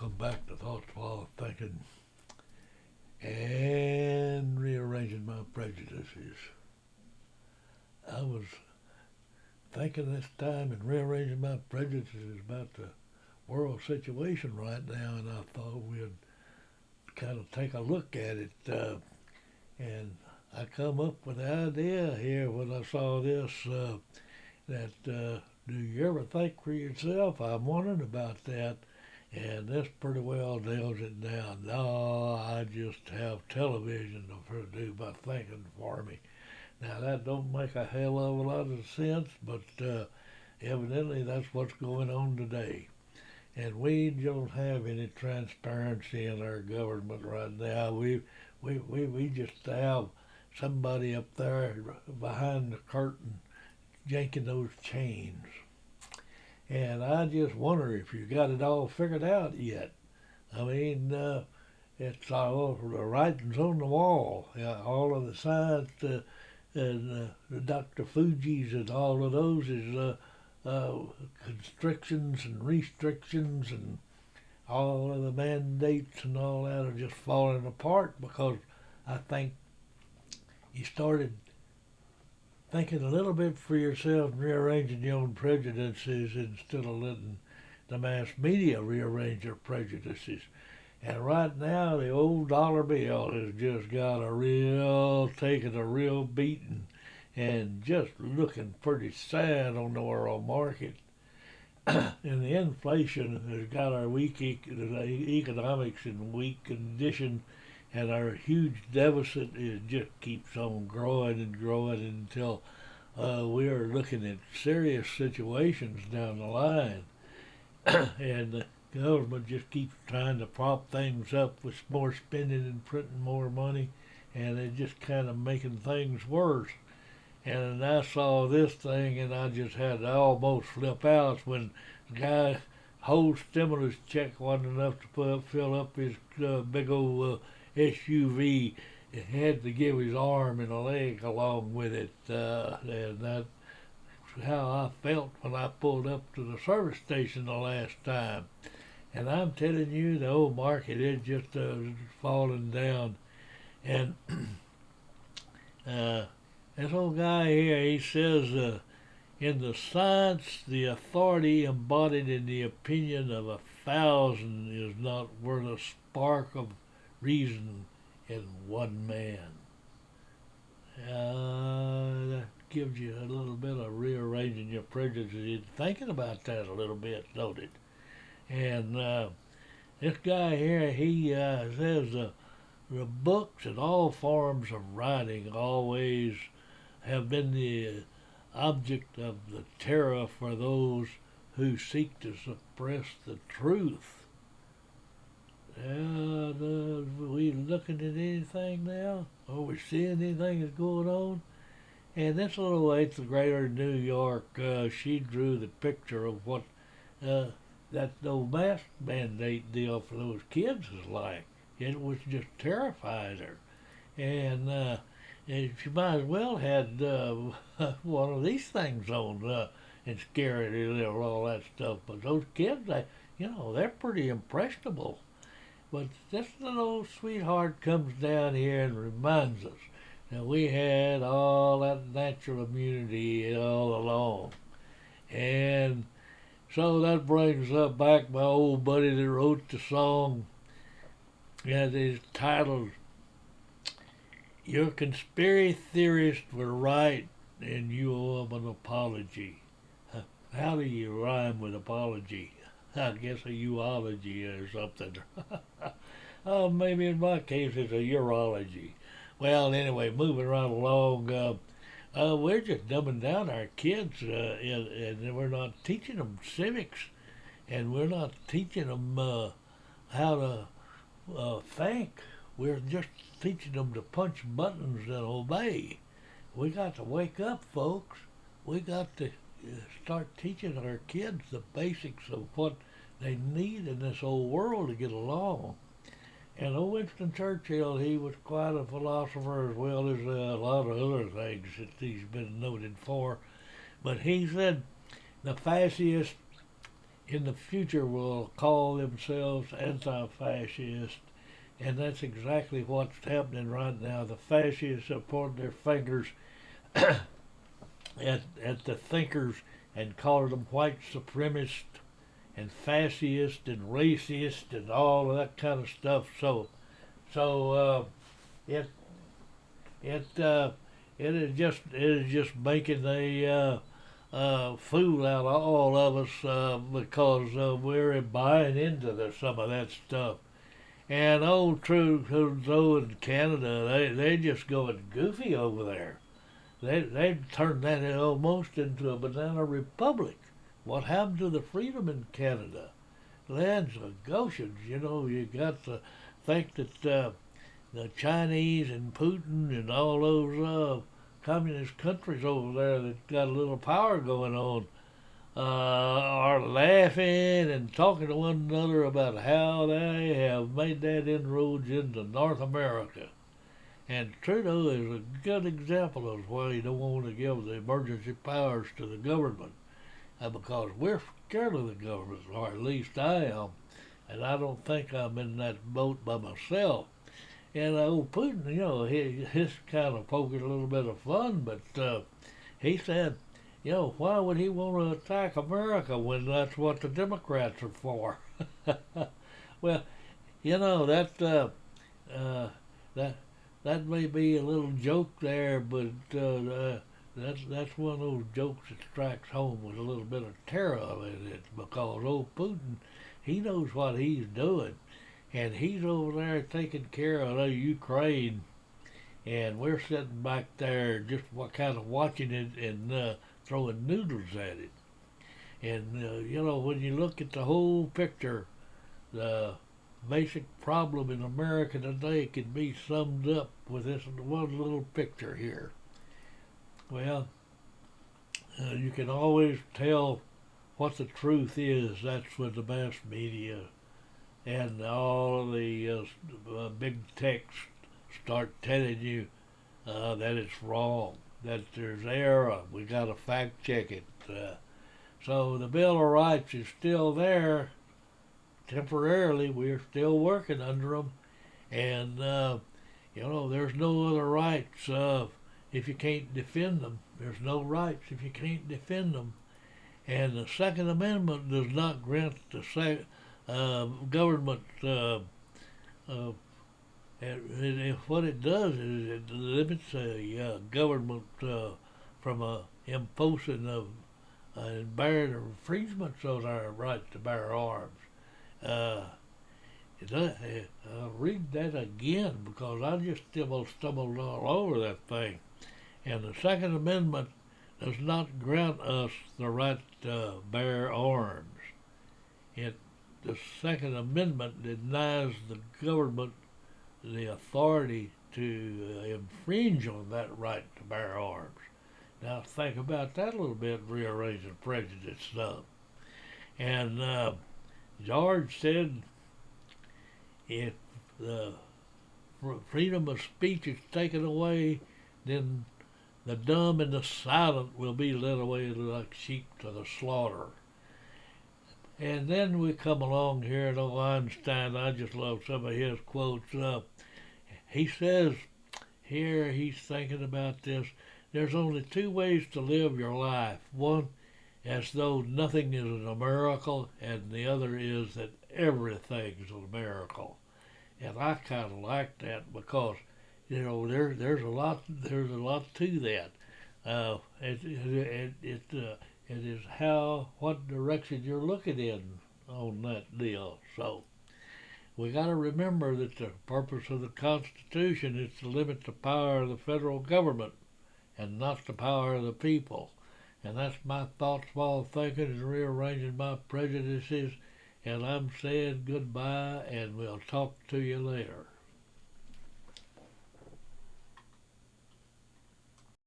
come back to thoughts while thinking and rearranging my prejudices. I was thinking this time and rearranging my prejudices about the world situation right now, and I thought we'd kind of take a look at it. And I come up with the idea here when I saw this that do you ever think for yourself? I'm wondering about that. And this pretty well nails it down. No, I just have television to do my thinking for me. Now that don't make a hell of a lot of sense, but evidently that's what's going on today. And we don't have any transparency in our government right now. We just have somebody up there behind the curtain yanking those chains. And I just wonder if you got it all figured out yet. I mean, it's all the writings on the wall. All of the science and the Dr. Fuji's and all of those is constrictions and restrictions and all of the mandates and all that are just falling apart because I think you started thinking a little bit for yourself and rearranging your own prejudices instead of letting the mass media rearrange your prejudices. And right now, the old dollar bill has just got taken a real beating and just looking pretty sad on the world market. And the inflation has got our economics in weak condition, and our huge deficit just keeps on growing and growing until we are looking at serious situations down the line. And the government just keeps trying to prop things up with more spending and printing more money, and it's just kind of making things worse. And I saw this thing, and I just had to almost flip out when the guy whole stimulus check wasn't enough to fill up his big old SUV. It had to give his arm and a leg along with it, and that's how I felt when I pulled up to the service station the last time. And I'm telling you, the old market is just falling down. And this old guy here, he says, in the science, the authority embodied in the opinion of 1,000 is not worth a spark of reason in one man. That gives you a little bit of rearranging your prejudices, thinking about that a little bit, don't it? And this guy here, he says the books and all forms of writing always have been the object of the terror for those who seek to suppress the truth. We looking at anything now? Are we seeing anything that's going on? And this little eighth grader in New York, she drew the picture of what that old mask mandate deal for those kids is like. It was just terrified her. And she might as well had one of these things on and scared her or all that stuff. But those kids, they're pretty impressionable. But this little old sweetheart comes down here and reminds us that we had all that natural immunity all along. And so that brings up back my old buddy that wrote the song that is titled, "Your conspiracy theorists were right and you owe them an apology." How do you rhyme with apology? I guess a eulogy or something. Oh, maybe in my case it's a urology. Well, anyway, moving right along, we're just dumbing down our kids, and we're not teaching them civics, and we're not teaching them how to think. We're just teaching them to punch buttons and obey. We got to wake up, folks. We got to start teaching our kids the basics of what they need in this old world to get along. And old Winston Churchill, he was quite a philosopher as well as a lot of other things that he's been noted for. But he said the fascists in the future will call themselves anti-fascist, and that's exactly what's happening right now. The fascists are pointing their fingers at the thinkers and calling them white supremacists and fascist and racist and all of that kind of stuff. So it it it is just making a fool out of all of us because we're buying into some of that stuff. And old Trudeau in Canada, they just going goofy over there. They turned that almost into a banana republic. What happened to the freedom in Canada? Lands of Goshen, you got to think that the Chinese and Putin and all those communist countries over there that got a little power going on are laughing and talking to one another about how they have made that inroads into North America. And Trudeau is a good example of why you don't want to give the emergency powers to the government because we're scared of the government, or at least I am, and I don't think I'm in that boat by myself. And old Putin, he's kind of poking a little bit of fun, but he said, why would he want to attack America when that's what the Democrats are for? Well, that that may be a little joke there, but that's one of those jokes that strikes home with a little bit of terror in it because old Putin, he knows what he's doing, and he's over there taking care of the Ukraine, and we're sitting back there just kind of watching it and throwing noodles at it. And when you look at the whole picture, the basic problem in America today can be summed up with this one little picture here. Well, you can always tell what the truth is. That's with the mass media and all of the big techs start telling you that it's wrong, that there's error. We got to fact check it. So the Bill of Rights is still there. Temporarily, we're still working under them, and there's no other rights if you can't defend them. There's no rights if you can't defend them. And the Second Amendment does not grant the government. What it does is it limits a government from imposing and bearing infringements on our right to bear arms. I'll read that again because I just stumbled all over that thing. And the Second Amendment does not grant us the right to bear arms. The Second Amendment denies the government the authority to infringe on that right to bear arms. Now think about that a little bit, rearranging prejudice stuff. And George said if the freedom of speech is taken away, then the dumb and the silent will be led away like sheep to the slaughter. And then we come along here to Einstein. I just love some of his quotes. He says here, he's thinking about this, there's only two ways to live your life. One, as though nothing is a miracle, and the other is that everything is a miracle. And I kind of like that because there's a lot to that. It is what direction you're looking in on that deal. So we got to remember that the purpose of the Constitution is to limit the power of the federal government and not the power of the people. And that's my thoughts while thinking and rearranging my prejudices. And I'm saying goodbye, and we'll talk to you later.